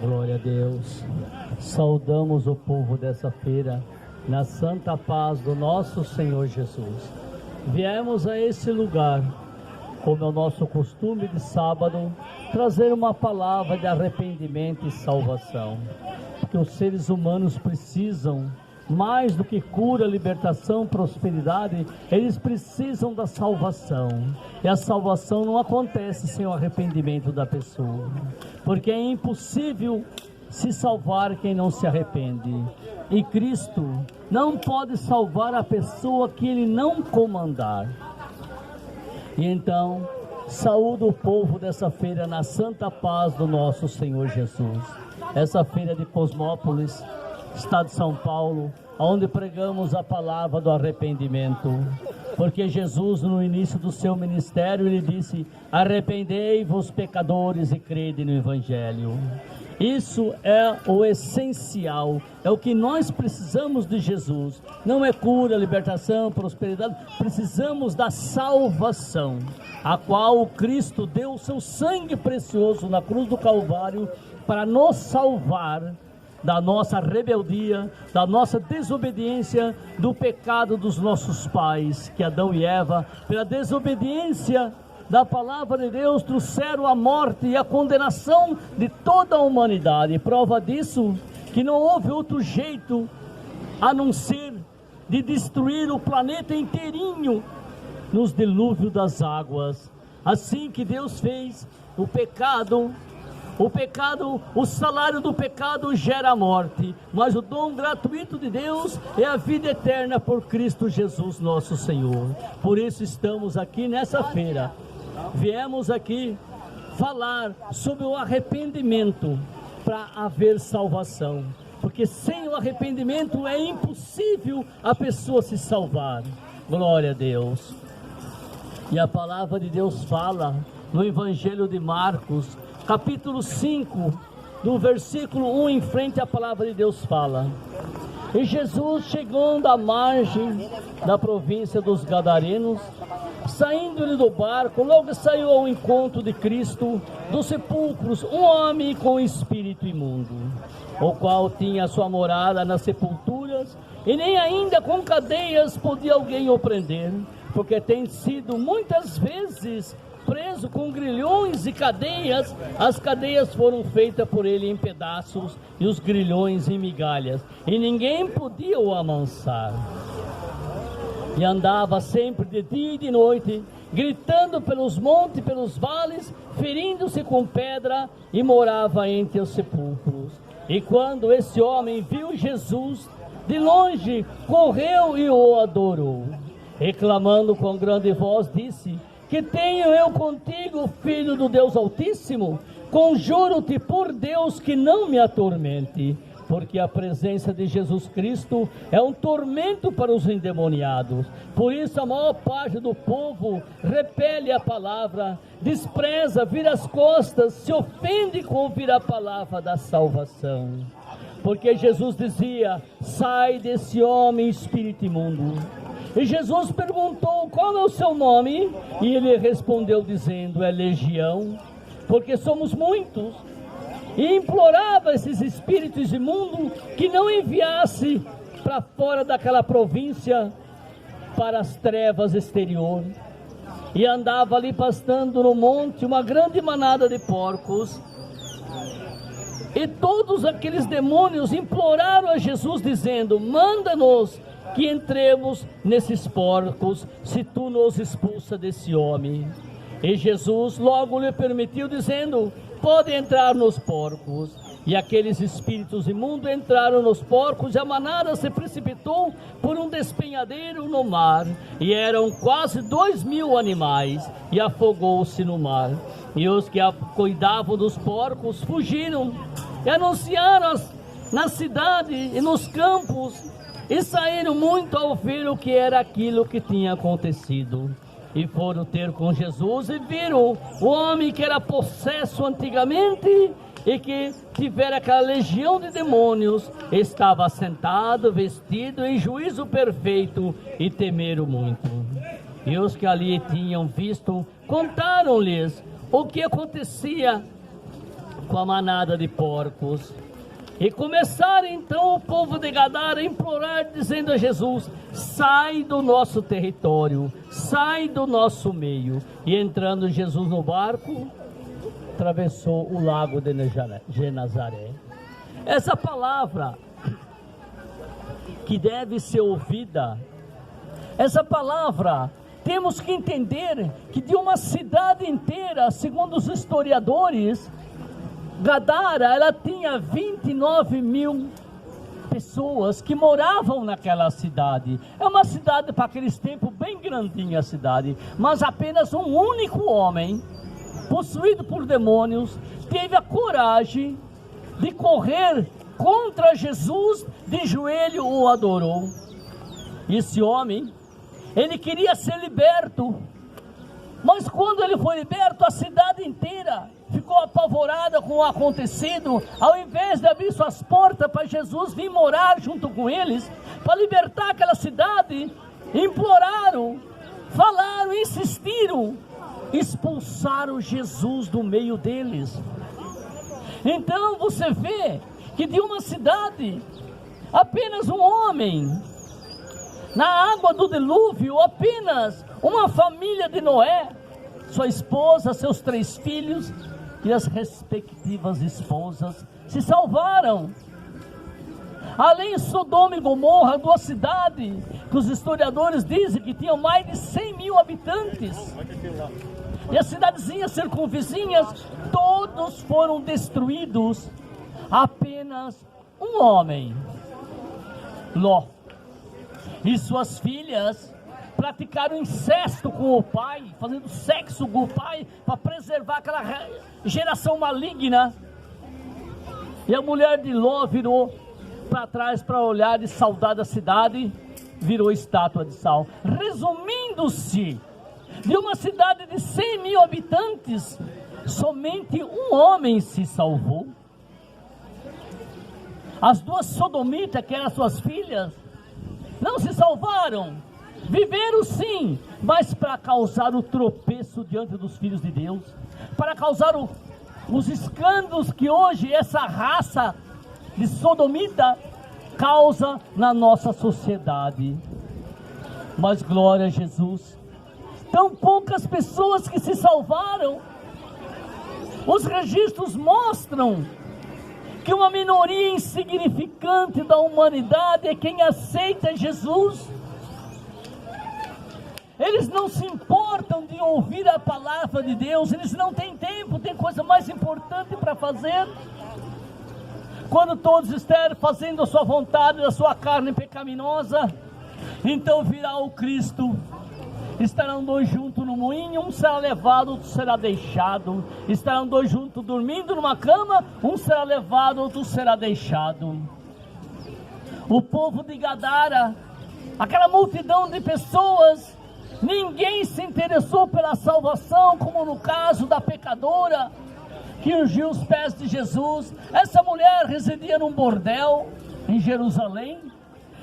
Glória a Deus. Saudamos o povo dessa feira na santa paz do nosso Senhor Jesus. Viemos a esse lugar, como é o nosso costume de sábado, trazer uma palavra de arrependimento e salvação. Porque os seres humanos precisam, mais do que cura, libertação, prosperidade, eles precisam da salvação. E a salvação não acontece sem o arrependimento da pessoa. Porque é impossível se salvar quem não se arrepende. E Cristo não pode salvar a pessoa que Ele não comandar. E então, saúdo o povo dessa feira na santa paz do nosso Senhor Jesus. Essa feira de Cosmópolis, estado de São Paulo, onde pregamos a palavra do arrependimento. Porque Jesus, no início do seu ministério, Ele disse: arrependei-vos, pecadores, e crede no Evangelho. Isso é o essencial, é o que nós precisamos de Jesus. Não é cura, libertação, prosperidade, precisamos da salvação, a qual Cristo deu o seu sangue precioso na cruz do Calvário para nos salvar da nossa rebeldia, da nossa desobediência, do pecado dos nossos pais, que Adão e Eva, pela desobediência da palavra de Deus, trouxeram a morte e a condenação de toda a humanidade. Prova disso, que não houve outro jeito a não ser de destruir o planeta inteirinho nos dilúvios das águas. Assim que Deus fez o pecado, o salário do pecado gera a morte, mas o dom gratuito de Deus é a vida eterna por Cristo Jesus nosso Senhor. Por isso estamos aqui nessa feira. Viemos aqui falar sobre o arrependimento para haver salvação, porque sem o arrependimento é impossível a pessoa se salvar. Glória a Deus. E a palavra de Deus fala no Evangelho de Marcos, capítulo 5, do versículo 1 em frente, a palavra de Deus fala: e Jesus, chegando à margem da província dos Gadarenos, saindo-lhe do barco, logo saiu ao encontro de Cristo dos sepulcros um homem com espírito imundo, o qual tinha sua morada nas sepulturas, e nem ainda com cadeias podia alguém o prender, porque tem sido muitas vezes preso com grilhões e cadeias. As cadeias foram feitas por ele em pedaços e os grilhões em migalhas, e ninguém podia o amansar. E andava sempre de dia e de noite, gritando pelos montes e pelos vales, ferindo-se com pedra, e morava entre os sepulcros. E quando esse homem viu Jesus de longe, correu e o adorou, reclamando com grande voz, disse: que tenho eu contigo, filho do Deus Altíssimo? Conjuro-te por Deus que não me atormente, porque a presença de Jesus Cristo é um tormento para os endemoniados. Por isso a maior parte do povo repele a palavra, despreza, vira as costas, se ofende com ouvir a palavra da salvação. Porque Jesus dizia: sai desse homem, espírito imundo. E Jesus perguntou: qual é o seu nome? E ele respondeu dizendo: é Legião, porque somos muitos. E implorava esses espíritos imundos que não enviasse para fora daquela província, para as trevas exterior. E andava ali pastando no monte uma grande manada de porcos. E todos aqueles demônios imploraram a Jesus dizendo: manda-nos que entremos nesses porcos, se tu nos expulsa desse homem. E Jesus logo lhe permitiu, dizendo: pode entrar nos porcos. E aqueles espíritos imundos entraram nos porcos, e a manada se precipitou por um despenhadeiro no mar, e eram quase 2.000 animais, e afogou-se no mar. E os que cuidavam dos porcos fugiram, e anunciaram na cidade e nos campos, e saíram muito ao ver o que era aquilo que tinha acontecido. E foram ter com Jesus e viram o homem que era possesso antigamente e que tivera aquela legião de demônios, estava sentado, vestido em juízo perfeito, e temeram muito. E os que ali tinham visto contaram-lhes o que acontecia com a manada de porcos. E começaram então o povo de Gadara a implorar, dizendo a Jesus: sai do nosso território, sai do nosso meio. E entrando Jesus no barco, atravessou o lago de Genezaré. Essa palavra que deve ser ouvida, essa palavra, temos que entender que de uma cidade inteira, segundo os historiadores, Gadara, ela tinha 29 mil pessoas que moravam naquela cidade. É uma cidade, para aqueles tempos, bem grandinha a cidade, mas apenas um único homem, possuído por demônios, teve a coragem de correr contra Jesus, de joelho o adorou. Esse homem, ele queria ser liberto, mas quando ele foi liberto, a cidade inteira ficou apavorada com o acontecido. Ao invés de abrir suas portas para Jesus vir morar junto com eles, para libertar aquela cidade, imploraram, falaram, insistiram, expulsaram Jesus do meio deles. Então você vê que de uma cidade, apenas um homem, na água do dilúvio, apenas uma família de Noé, sua esposa, seus 3 filhos e as respectivas esposas se salvaram. Além de Sodoma e Gomorra, 2 cidades que os historiadores dizem que tinham mais de 100 mil habitantes, e as cidadezinhas circunvizinhas, todos foram destruídos. Apenas um homem, Ló, e suas filhas praticaram incesto com o pai, fazendo sexo com o pai, para preservar aquela geração maligna. E a mulher de Ló virou para trás para olhar e saudar da cidade, virou estátua de sal. Resumindo-se, de uma cidade de 100 mil habitantes, somente um homem se salvou. As 2 sodomitas, que eram suas filhas, não se salvaram. Viveram sim, mas para causar o tropeço diante dos filhos de Deus, para causar os escândalos que hoje essa raça de sodomita causa na nossa sociedade. Mas glória a Jesus, tão poucas pessoas que se salvaram. Os registros mostram que uma minoria insignificante da humanidade é quem aceita Jesus. Eles não se importam de ouvir a palavra de Deus, eles não têm tempo, tem coisa mais importante para fazer. Quando todos estiverem fazendo a sua vontade, a sua carne pecaminosa, então virá o Cristo. Estarão 2 juntos no moinho, um será levado, outro será deixado. Estarão 2 juntos dormindo numa cama, um será levado, outro será deixado. O povo de Gadara, aquela multidão de pessoas, ninguém se interessou pela salvação, como no caso da pecadora que ungiu os pés de Jesus. Essa mulher residia num bordel em Jerusalém.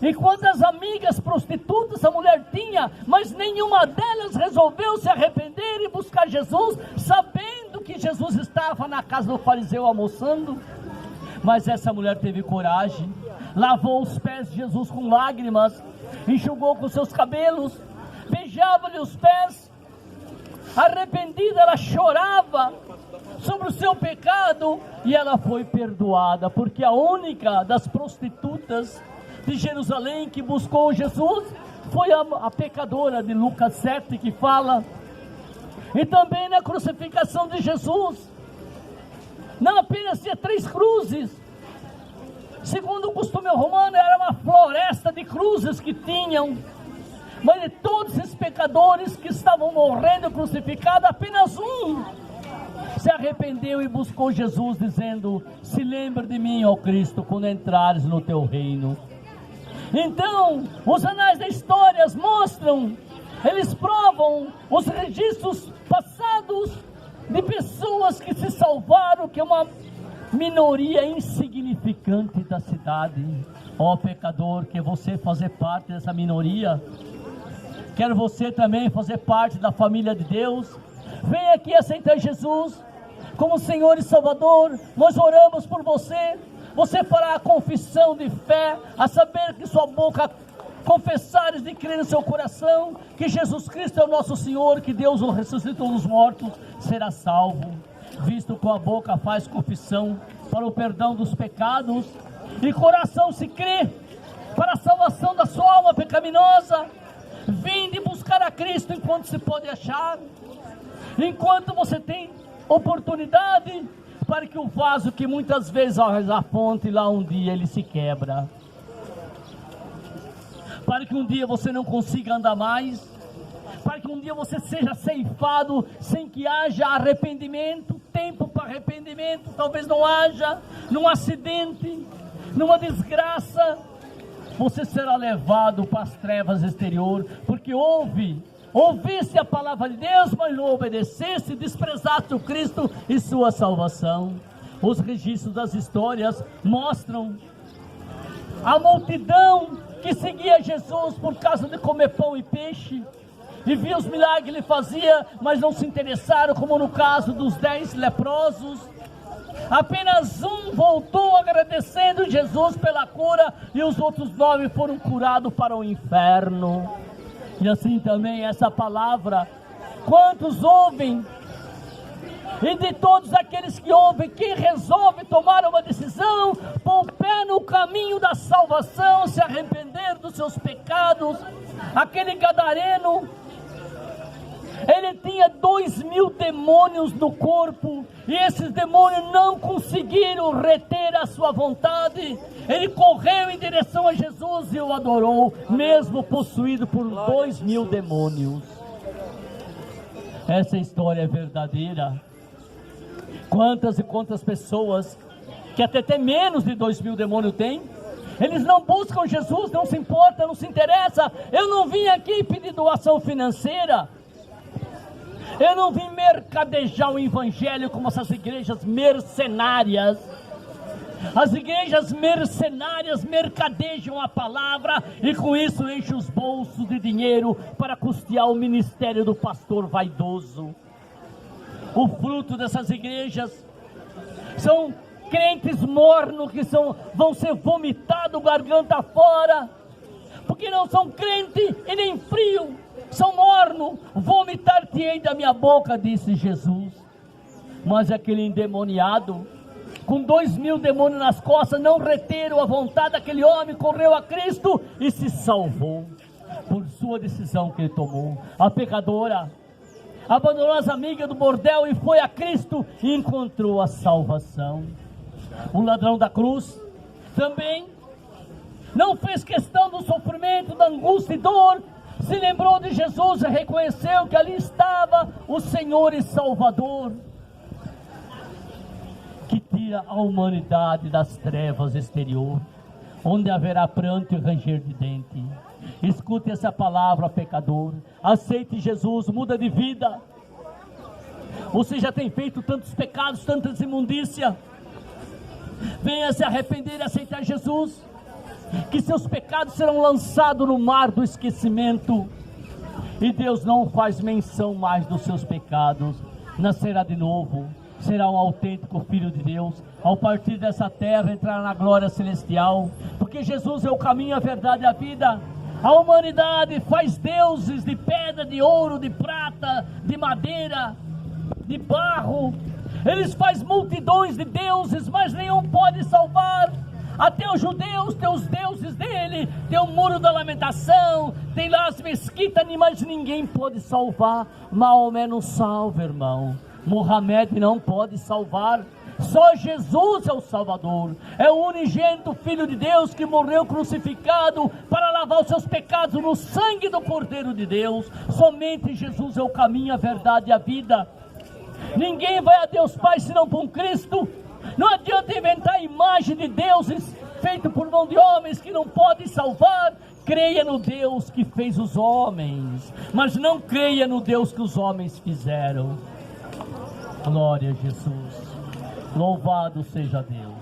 E quantas amigas prostitutas a mulher tinha, mas nenhuma delas resolveu se arrepender e buscar Jesus, sabendo que Jesus estava na casa do fariseu almoçando. Mas essa mulher teve coragem, lavou os pés de Jesus com lágrimas, enxugou com seus cabelos, beijava-lhe os pés. Arrependida, ela chorava sobre o seu pecado, e ela foi perdoada, porque a única das prostitutas de Jerusalém que buscou Jesus foi a pecadora de Lucas 7, que fala. E também na crucificação de Jesus, não apenas tinha 3 cruzes, segundo o costume romano, era uma floresta de cruzes que tinham, mas de todos esses pecadores que estavam morrendo crucificados, apenas um se arrependeu e buscou Jesus, dizendo: se lembre de mim, ó Cristo, quando entrares no teu reino. Então, os anais da história mostram, eles provam os registros passados de pessoas que se salvaram, que é uma minoria insignificante da cidade. Ó pecador, quer você fazer parte dessa minoria? Quer você também fazer parte da família de Deus? Vem aqui aceitar Jesus. como Senhor e Salvador, nós oramos por você. Você fará a confissão de fé, a saber que sua boca confessares e crer no seu coração que Jesus Cristo é o nosso Senhor, que Deus o ressuscitou dos mortos, será salvo. Visto com a boca faz confissão para o perdão dos pecados, e coração se crê para a salvação da sua alma pecaminosa. Vinde buscar a Cristo enquanto se pode achar, enquanto você tem oportunidade, para que o vaso que muitas vezes a fonte lá um dia ele se quebra, para que um dia você não consiga andar mais, para que um dia você seja ceifado sem que haja arrependimento. Tempo para arrependimento talvez não haja, num acidente, numa desgraça, você será levado para as trevas exterior, porque ouvisse a palavra de Deus, mas não obedecesse, desprezasse o Cristo e sua salvação. Os registros das histórias mostram a multidão que seguia Jesus por causa de comer pão e peixe, e via os milagres que ele fazia, mas não se interessaram, como no caso dos 10 leprosos. Apenas um voltou agradecendo Jesus pela cura, e os outros 9 foram curados para o inferno. E assim também essa palavra, quantos ouvem? E de todos aqueles que ouvem, quem resolve tomar uma decisão, pôr o pé no caminho da salvação, se arrepender dos seus pecados. Aquele gadareno, ele tinha 2.000 demônios no corpo, e esses demônios não conseguiram reter a sua vontade. Ele correu em direção a Jesus e o adorou, mesmo possuído por 2.000 demônios. Essa história é verdadeira. Quantas e quantas pessoas que até tem menos de 2.000 demônios tem, eles não buscam Jesus, não se importa, não se interessa. Eu não vim aqui pedir doação financeira, eu não vim mercadejar o evangelho como essas igrejas mercenárias. As igrejas mercenárias mercadejam a palavra e com isso enchem os bolsos de dinheiro para custear o ministério do pastor vaidoso. O fruto dessas igrejas são crentes mornos que vão ser vomitados garganta fora, porque não são crentes e nem frio, são mornos. Vomitar-te-ei da minha boca, disse Jesus. Mas aquele endemoniado, com 2.000 demônios nas costas, não reteram a vontade daquele homem, correu a Cristo e se salvou, por sua decisão que ele tomou. A pecadora abandonou as amigas do bordel e foi a Cristo e encontrou a salvação. O ladrão da cruz também não fez questão do sofrimento, da angústia e dor, se lembrou de Jesus e reconheceu que ali estava o Senhor e Salvador, que tira a humanidade das trevas exterior, onde haverá pranto e ranger de dente. Escute essa palavra, pecador, aceite Jesus, muda de vida. Você já tem feito tantos pecados, tantas imundícias. Venha se arrepender e aceitar Jesus, que seus pecados serão lançados no mar do esquecimento, e Deus não faz menção mais dos seus pecados. Nascerá de novo, será um autêntico filho de Deus, ao partir dessa terra entrar na glória celestial, porque Jesus é o caminho, a verdade e a vida. A humanidade faz deuses de pedra, de ouro, de prata, de madeira, de barro. Eles fazem multidões de deuses, mas nenhum pode salvar. Até os judeus têm os deuses dele, tem o muro da lamentação, tem lá as mesquitas, mas ninguém pode salvar. Maomé não salva, irmão. Mohamed não pode salvar. Só Jesus é o Salvador, é o unigênito Filho de Deus que morreu crucificado para lavar os seus pecados no sangue do Cordeiro de Deus. Somente Jesus é o caminho, a verdade e a vida. Ninguém vai a Deus Pai senão por um Cristo. Não adianta inventar imagem de deuses feito por mão de homens que não podem salvar. Creia no Deus que fez os homens, mas não creia no Deus que os homens fizeram. Glória a Jesus. Louvado seja Deus.